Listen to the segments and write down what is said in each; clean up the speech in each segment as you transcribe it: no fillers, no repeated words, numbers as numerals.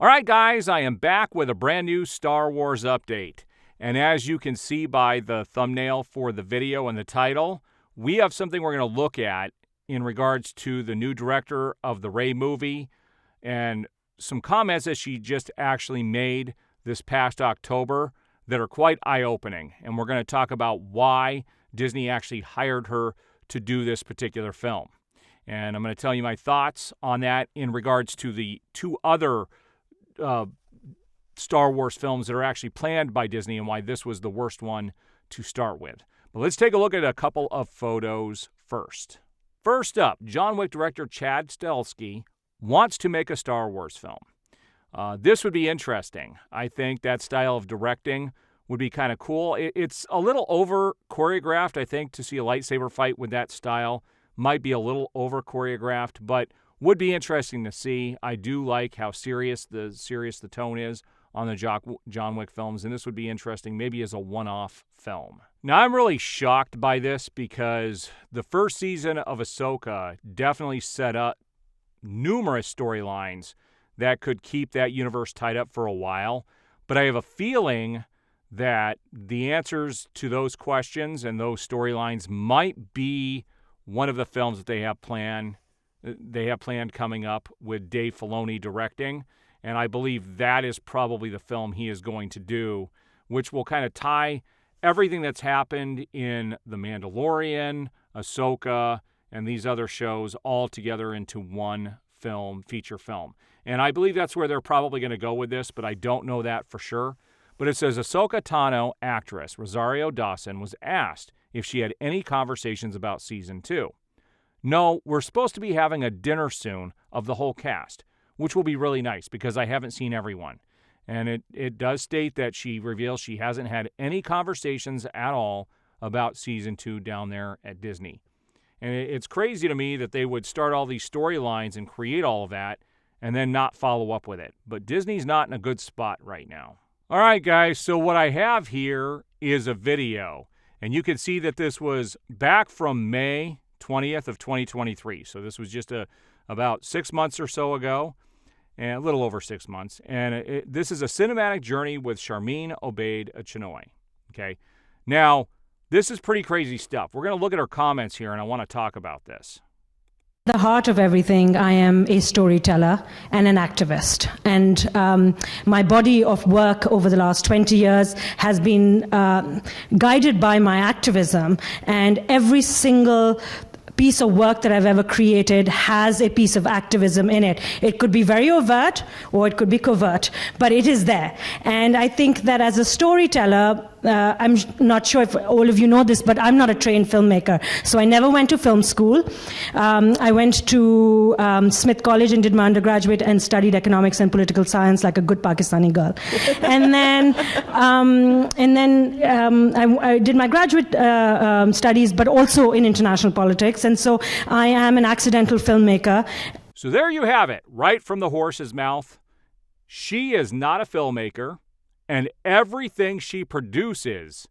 All right, guys, I am back with a brand new Star Wars update. And as you can see by the thumbnail for the video and the title, we have something we're going to look at in regards to the new director of the Rey movie and some comments that she just actually made this past October that are quite eye-opening. And we're going to talk about why Disney actually hired her to do this particular film. And I'm going to tell you my thoughts on that in regards to the two other Star Wars films that are actually planned by Disney and why this was the worst one to start with. But let's take a look at a couple of photos first. First up, John Wick director Chad Stahelski wants to make a Star Wars film. This would be interesting. I think that style of directing would be kind of cool. It's a little over choreographed, I think, to see a lightsaber fight with that style. Might be a little over choreographed, but would be interesting to see. I do like how serious the tone is on the John Wick films, and this would be interesting maybe as a one-off film. Now, I'm really shocked by this because the first season of Ahsoka definitely set up numerous storylines that could keep that universe tied up for a while, but I have a feeling that the answers to those questions and those storylines might be one of the films that they have planned coming up with Dave Filoni directing, and I believe that is probably the film he is going to do, which will kind of tie everything that's happened in The Mandalorian, Ahsoka, and these other shows all together into one film, feature film. And I believe that's where they're probably going to go with this, but I don't know that for sure. But it says Ahsoka Tano actress Rosario Dawson was asked if she had any conversations about Season 2. No, we're supposed to be having a dinner soon of the whole cast, which will be really nice because I haven't seen everyone. And it does state that she reveals she hasn't had any conversations at all about Season 2 down there at Disney. And it's crazy to me that they would start all these storylines and create all of that and then not follow up with it. But Disney's not in a good spot right now. All right, guys, so what I have here is a video. And you can see that this was back from May 20th of 2023. So this was just about 6 months or so ago, and a little over 6 months. And this is a cinematic journey with Sharmeen Obaid-Chinoy. Okay, now this is pretty crazy stuff. We're going to look at her comments here, and I want to talk about this. The heart of everything, I am a storyteller and an activist. And my body of work over the last 20 years has been guided by my activism. And every single piece of work that I've ever created has a piece of activism in it. It could be very overt or it could be covert, but it is there. And I think that as a storyteller, I'm not sure if all of you know this, but I'm not a trained filmmaker. So I never went to film school. I went to Smith College and did my undergraduate and studied economics and political science like a good Pakistani girl. And then I did my graduate studies, but also in international politics. And so I am an accidental filmmaker. So there you have it, right from the horse's mouth. She is not a filmmaker. And everything she produces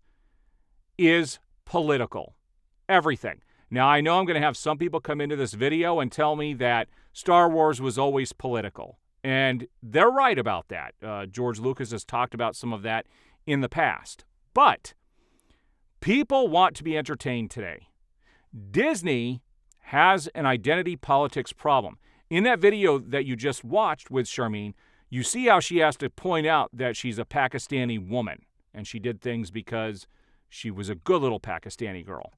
is political. Everything. Now, I know I'm going to have some people come into this video and tell me that Star Wars was always political. And they're right about that. George Lucas has talked about some of that in the past. But people want to be entertained today. Disney has an identity politics problem. In that video that you just watched with Sharmeen, you see how she has to point out that she's a Pakistani woman, and she did things because she was a good little Pakistani girl.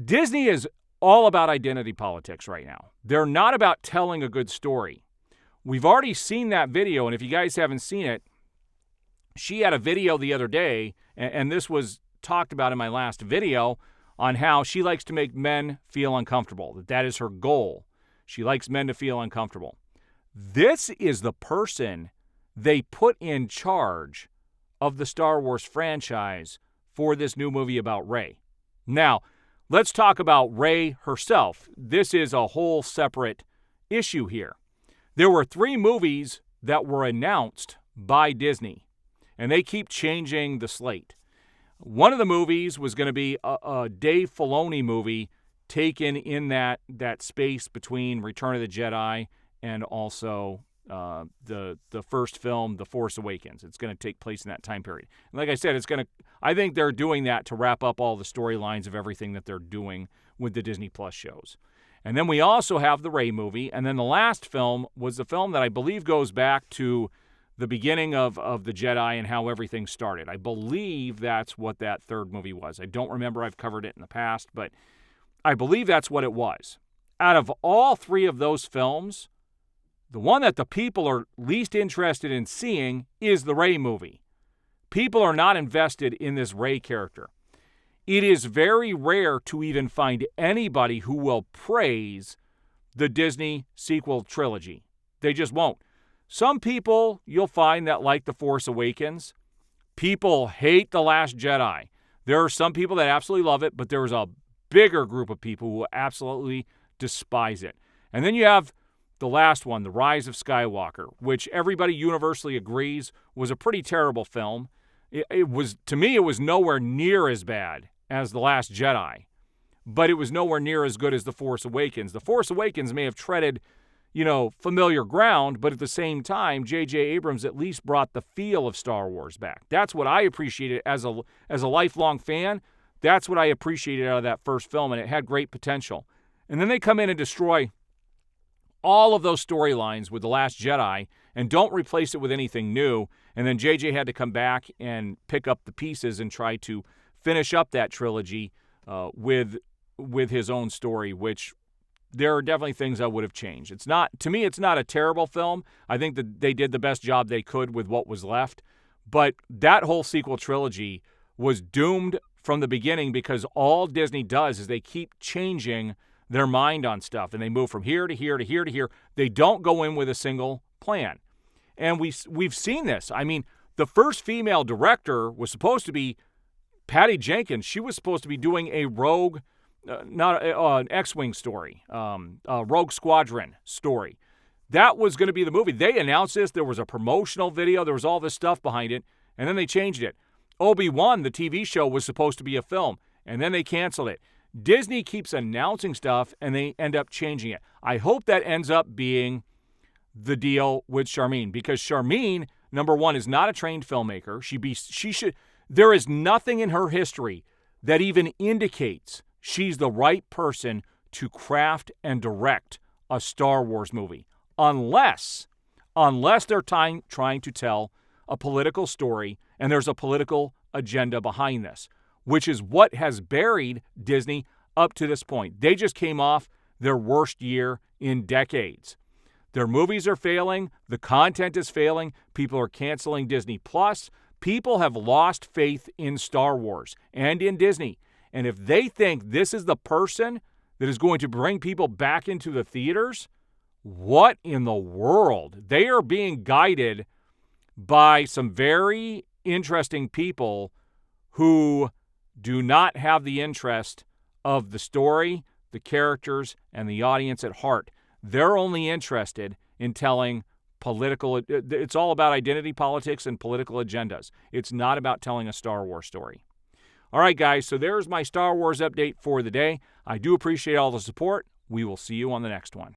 Disney is all about identity politics right now. They're not about telling a good story. We've already seen that video, and if you guys haven't seen it, she had a video the other day, and this was talked about in my last video, on how she likes to make men feel uncomfortable, that is her goal. She likes men to feel uncomfortable. This is the person they put in charge of the Star Wars franchise for this new movie about Rey. Now, let's talk about Rey herself. This is a whole separate issue here. There were 3 movies that were announced by Disney, and they keep changing the slate. One of the movies was going to be a Dave Filoni movie taken in that space between Return of the Jedi and also the first film, The Force Awakens. It's going to take place in that time period. And like I said, I think they're doing that to wrap up all the storylines of everything that they're doing with the Disney Plus shows. And then we also have the Rey movie, and then the last film was the film that I believe goes back to the beginning of the Jedi and how everything started. I believe that's what that third movie was. I don't remember. I've covered it in the past, but I believe that's what it was. Out of all three of those films, the one that the people are least interested in seeing is the Rey movie. People are not invested in this Rey character. It is very rare to even find anybody who will praise the Disney sequel trilogy. They just won't. Some people you'll find that like The Force Awakens. People hate The Last Jedi. There are some people that absolutely love it, but there's a bigger group of people who absolutely despise it. And then you have the last one, The Rise of Skywalker, which everybody universally agrees was a pretty terrible film. To me, it was nowhere near as bad as The Last Jedi, but it was nowhere near as good as The Force Awakens. The Force Awakens may have treaded, familiar ground, but at the same time, J.J. Abrams at least brought the feel of Star Wars back. That's what I appreciated as a lifelong fan. That's what I appreciated out of that first film, and it had great potential. And then they come in and destroy all of those storylines with The Last Jedi and don't replace it with anything new. And then JJ had to come back and pick up the pieces and try to finish up that trilogy with his own story, which there are definitely things I would have changed. To me, it's not a terrible film. I think that they did the best job they could with what was left. But that whole sequel trilogy was doomed from the beginning because all Disney does is they keep changing their mind on stuff, and they move from here to here to here to here. They don't go in with a single plan. And we've seen this. I mean, the first female director was supposed to be Patty Jenkins. She was supposed to be doing a rogue, an X-Wing story, a Rogue Squadron story. That was going to be the movie. They announced this. There was a promotional video. There was all this stuff behind it, and then they changed it. Obi-Wan, the TV show, was supposed to be a film, and then they canceled it. Disney keeps announcing stuff, and they end up changing it. I hope that ends up being the deal with Sharmeen, because Sharmeen, number one, is not a trained filmmaker. There is nothing in her history that even indicates she's the right person to craft and direct a Star Wars movie, unless they're trying to tell a political story and there's a political agenda behind this, which is what has buried Disney up to this point. They just came off their worst year in decades. Their movies are failing. The content is failing. People are canceling Disney Plus. People have lost faith in Star Wars and in Disney. And if they think this is the person that is going to bring people back into the theaters, what in the world? They are being guided by some very interesting people who do not have the interest of the story, the characters, and the audience at heart. They're only interested in telling it's all about identity politics and political agendas. It's not about telling a Star Wars story. All right, guys, so there's my Star Wars update for the day. I do appreciate all the support. We will see you on the next one.